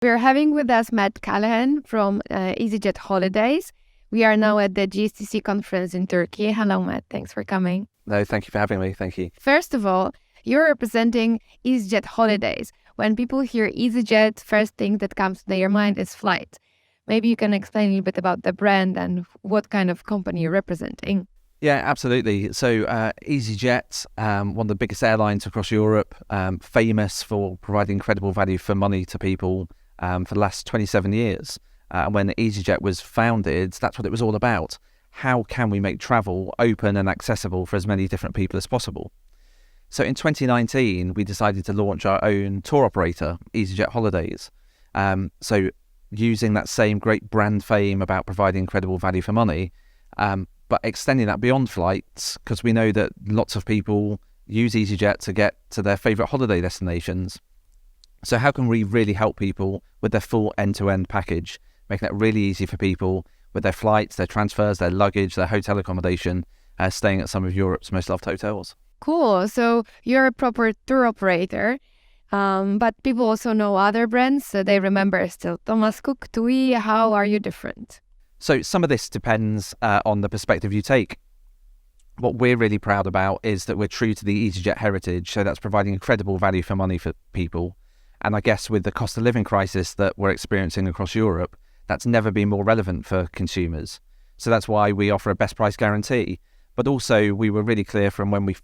We're having with us Matt Callaghan from easyJet Holidays. We are now at the GSTC conference in Turkey. Hello, Matt. Thanks for coming. No, thank you for having me. Thank you. First of all, you're representing easyJet Holidays. When people hear easyJet, first thing that comes to their mind is flight. Maybe you can explain a little bit about the brand and what kind of company you're representing. Yeah, absolutely. So easyJet, one of the biggest airlines across Europe, famous for providing incredible value for money to people for the last 27 years. And when easyJet was founded, that's what it was all about. How can we make travel open and accessible for as many different people as possible? So in 2019, we decided to launch our own tour operator, easyJet Holidays. So using that same great brand fame about providing incredible value for money, but extending that beyond flights, because we know that lots of people use easyJet to get to their favourite holiday destinations. So how can we really help people with their full end-to-end package, making it really easy for people with their flights, their transfers, their luggage, their hotel accommodation, staying at some of Europe's most loved hotels. Cool. So you're a proper tour operator, but people also know other brands. So they remember still Thomas Cook, TUI. How are you different? So some of this depends on the perspective you take. What we're really proud about is that we're true to the easyJet heritage. So that's providing incredible value for money for people. And I guess with the cost of living crisis that we're experiencing across Europe, that's never been more relevant for consumers. So that's why we offer a best price guarantee. But also we were really clear from when we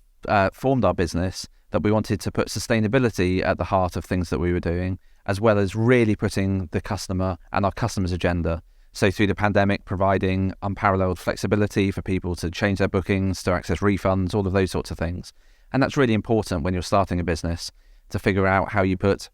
formed our business that we wanted to put sustainability at the heart of things that we were doing, as well as really putting the customer and our customers' agenda. So through the pandemic, providing unparalleled flexibility for people to change their bookings, to access refunds, all of those sorts of things. And that's really important when you're starting a business, to figure out how you put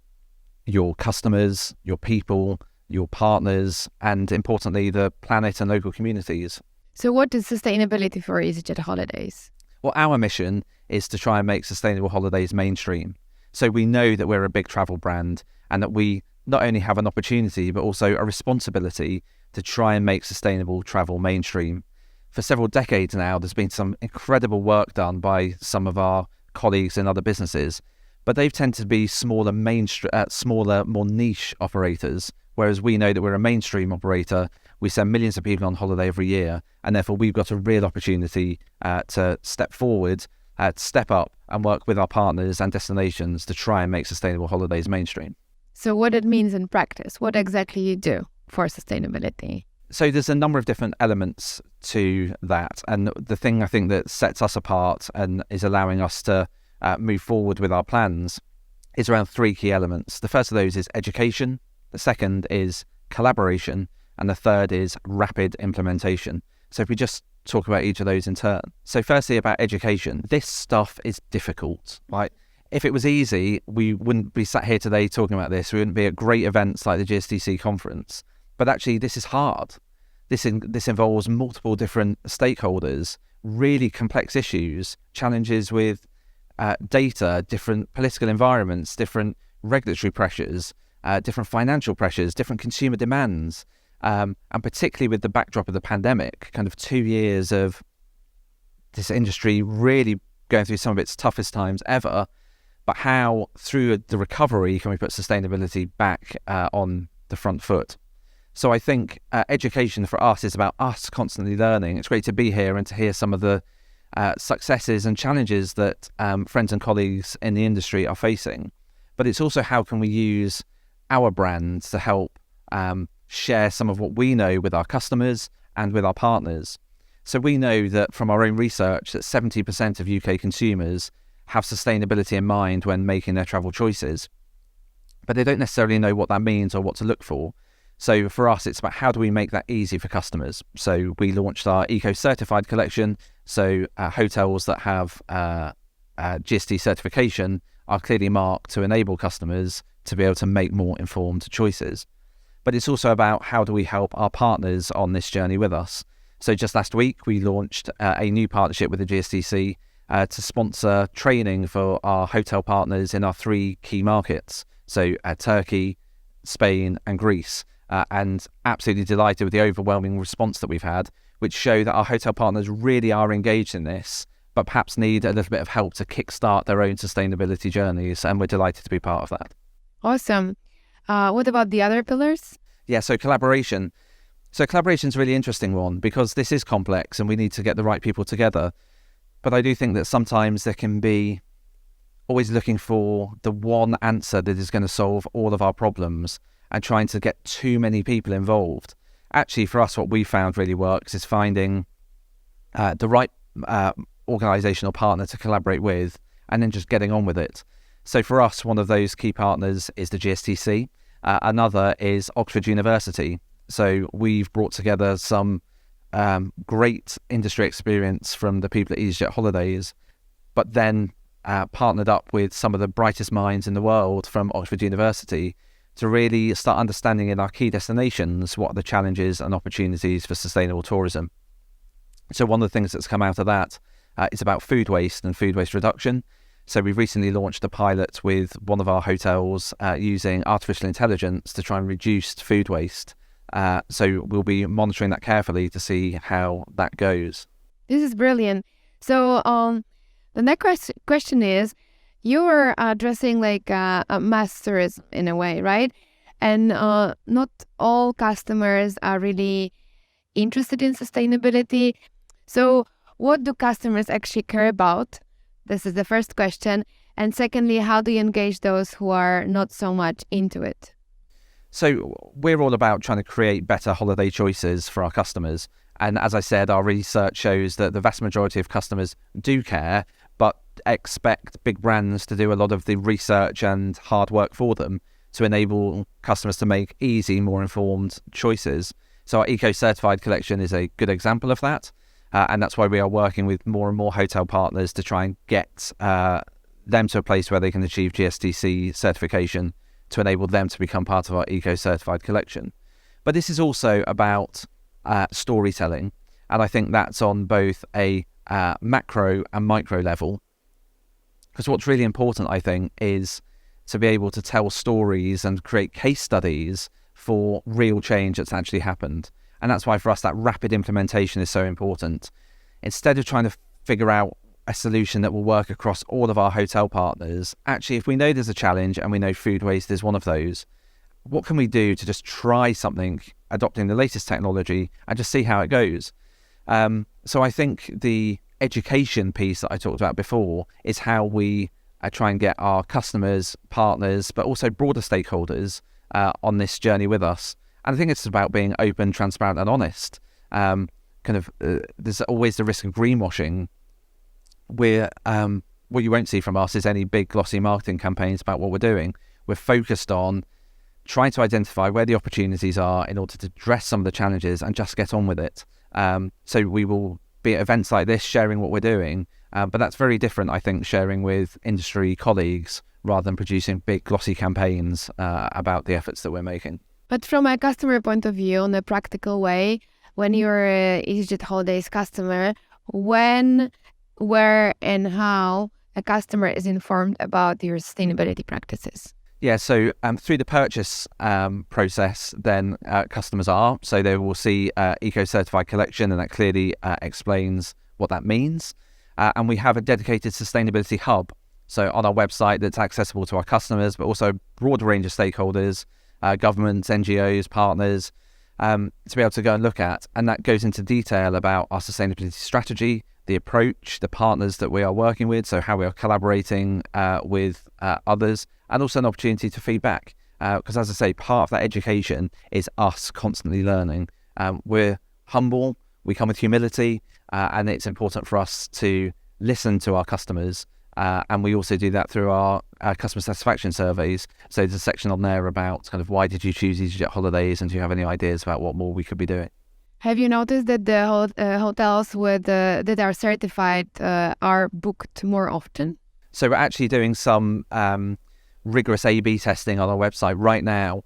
your customers, your people, your partners, and importantly, the planet and local communities. So what is sustainability for easyJet Holidays? Well, our mission is to try and make sustainable holidays mainstream. So we know that we're a big travel brand and that we not only have an opportunity, but also a responsibility to try and make sustainable travel mainstream. For several decades now, there's been some incredible work done by some of our colleagues in other businesses, but they've tended to be smaller, more niche operators, whereas we know that we're a mainstream operator. We send millions of people on holiday every year, and therefore we've got a real opportunity to step forward, to step up and work with our partners and destinations to try and make sustainable holidays mainstream. So what it means in practice, what exactly you do for sustainability? So there's a number of different elements to that. And the thing I think that sets us apart and is allowing us to move forward with our plans is around three key elements. The first of those is education. The second is collaboration. And the third is rapid implementation. So if we just talk about each of those in turn. So firstly, about education. This stuff is difficult. Like, if it was easy, we wouldn't be sat here today talking about this. We wouldn't be at great events like the GSTC conference. But actually, this is hard. This involves multiple different stakeholders, really complex issues, challenges with data, different political environments, different regulatory pressures, different financial pressures, different consumer demands. And particularly with the backdrop of the pandemic, kind of 2 years of this industry really going through some of its toughest times ever, but how through the recovery can we put sustainability back on the front foot? So I think education for us is about us constantly learning. It's great to be here and to hear some of the successes and challenges that friends and colleagues in the industry are facing. But it's also how can we use our brands to help share some of what we know with our customers and with our partners. So we know that from our own research that 70% of UK consumers have sustainability in mind when making their travel choices, but they don't necessarily know what that means or what to look for. So for us, it's about how do we make that easy for customers. So we launched our eco-certified collection. So hotels that have GST certification are clearly marked to enable customers to be able to make more informed choices. But it's also about how do we help our partners on this journey with us. So just last week, we launched a new partnership with the GSTC to sponsor training for our hotel partners in our three key markets. So Turkey, Spain and Greece. And absolutely delighted with the overwhelming response that we've had, which show that our hotel partners really are engaged in this, but perhaps need a little bit of help to kickstart their own sustainability journeys. And we're delighted to be part of that. Awesome. What about the other pillars? Yeah, so collaboration. So collaboration is a really interesting one because this is complex and we need to get the right people together. But I do think that sometimes there can be always looking for the one answer that is going to solve all of our problems and trying to get too many people involved. Actually, for us, what we found really works is finding the right organisational partner to collaborate with and then just getting on with it. So for us, one of those key partners is the GSTC. Another is Oxford University. So we've brought together some great industry experience from the people at easyJet Holidays, but then partnered up with some of the brightest minds in the world from Oxford University to really start understanding in our key destinations what are the challenges and opportunities for sustainable tourism. So one of the things that's come out of that is about food waste and food waste reduction. So we've recently launched a pilot with one of our hotels using artificial intelligence to try and reduce food waste. So we'll be monitoring that carefully to see how that goes. This is brilliant. So the next question is, you're addressing like mass tourism in a way, right? And not all customers are really interested in sustainability. So what do customers actually care about? This is the first question. And secondly, how do you engage those who are not so much into it? So we're all about trying to create better holiday choices for our customers. And as I said, our research shows that the vast majority of customers do care, but expect big brands to do a lot of the research and hard work for them to enable customers to make easy, more informed choices. So our eco-certified collection is a good example of that. And that's why we are working with more and more hotel partners to try and get them to a place where they can achieve GSTC certification to enable them to become part of our eco-certified collection. But this is also about storytelling. And I think that's on both a macro and micro level. Because what's really important, I think, is to be able to tell stories and create case studies for real change that's actually happened. And that's why for us that rapid implementation is so important. Instead of trying to figure out a solution that will work across all of our hotel partners, actually, if we know there's a challenge and we know food waste is one of those, what can we do to just try something, adopting the latest technology and just see how it goes? So I think the education piece that I talked about before is how we try and get our customers, partners, but also broader stakeholders on this journey with us. And I think it's about being open, transparent and honest. There's always the risk of greenwashing. What you won't see from us is any big glossy marketing campaigns about what we're doing. We're focused on trying to identify where the opportunities are in order to address some of the challenges and just get on with it. So we will be at events like this sharing what we're doing, but that's very different, I think, sharing with industry colleagues rather than producing big glossy campaigns about the efforts that we're making. But from a customer point of view, in a practical way, when you're a easyJet Holidays customer, when, where and how a customer is informed about your sustainability practices? Yeah, so through the purchase process, then customers are. So they will see eco-certified collection, and that clearly explains what that means. And we have a dedicated sustainability hub. So on our website that's accessible to our customers, but also a broad range of stakeholders, governments, NGOs, partners, to be able to go and look at. And that goes into detail about our sustainability strategy, the approach, the partners that we are working with, so how we are collaborating with others, and also an opportunity to feedback. Because as I say, part of that education is us constantly learning. We're humble, we come with humility, and it's important for us to listen to our customers. And we also do that through our customer satisfaction surveys. So there's a section on there about kind of why did you choose easyJet Holidays, and do you have any ideas about what more we could be doing? Have you noticed that the hotels with that are certified are booked more often? So we're actually doing some rigorous A/B testing on our website right now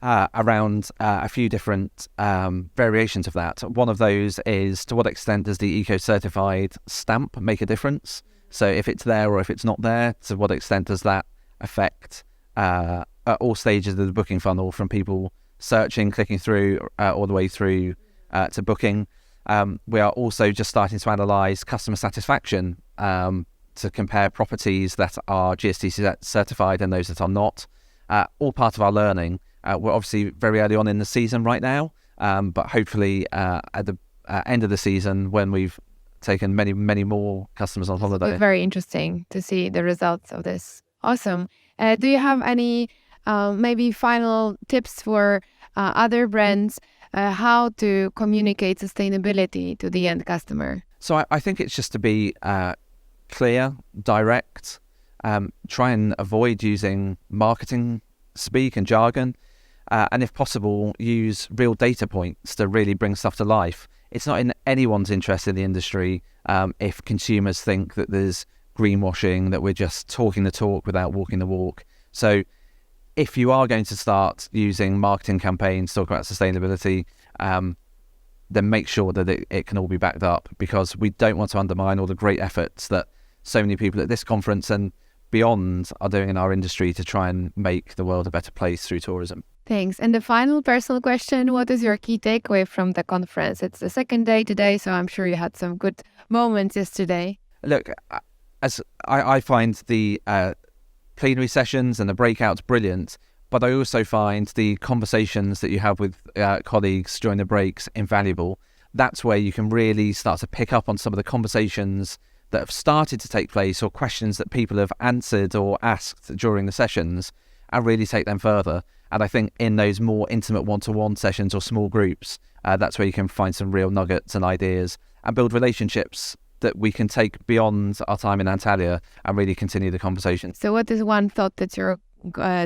around a few different variations of that. One of those is, to what extent does the eco-certified stamp make a difference? So if it's there or if it's not there, to what extent does that affect at all stages of the booking funnel, from people searching, clicking through, all the way through to booking. We are also just starting to analyse customer satisfaction to compare properties that are GSTC certified and those that are not. all part of our learning. We're obviously very early on in the season right now, but hopefully at the end of the season, when we've taken many, many more customers on holiday. It's very interesting to see the results of this. Awesome. Do you have any maybe final tips for other brands how to communicate sustainability to the end customer? So I think it's just to be clear, direct, try and avoid using marketing speak and jargon, and if possible, use real data points to really bring stuff to life. It's not in anyone's interest in the industry if consumers think that there's greenwashing, that we're just talking the talk without walking the walk. So if you are going to start using marketing campaigns to talk about sustainability, then make sure that it can all be backed up, because we don't want to undermine all the great efforts that so many people at this conference and beyond are doing in our industry to try and make the world a better place through tourism. Thanks. And the final personal question, what is your key takeaway from the conference? It's the second day today, so I'm sure you had some good moments yesterday. Look, as I find the plenary sessions and the breakouts brilliant, but I also find the conversations that you have with colleagues during the breaks invaluable. That's where you can really start to pick up on some of the conversations that have started to take place, or questions that people have answered or asked during the sessions, and really take them further. And I think in those more intimate one-to-one sessions or small groups, that's where you can find some real nuggets and ideas and build relationships that we can take beyond our time in Antalya and really continue the conversation. So what is one thought that you're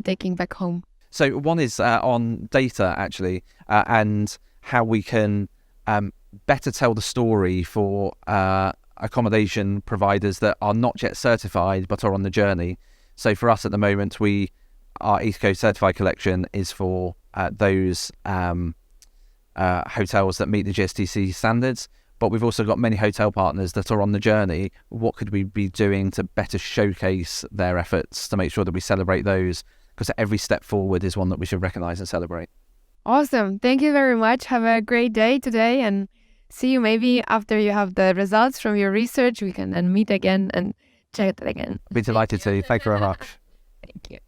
taking back home? So one is on data, actually, and how we can better tell the story for accommodation providers that are not yet certified but are on the journey. So for us at the moment, our East Coast Certified collection is for those hotels that meet the GSTC standards, but we've also got many hotel partners that are on the journey. What could we be doing to better showcase their efforts to make sure that we celebrate those? Because every step forward is one that we should recognise and celebrate. Awesome. Thank you very much. Have a great day today, and see you maybe after you have the results from your research. We can then meet again and check it again. Be delighted to. Thank you very much. Thank you.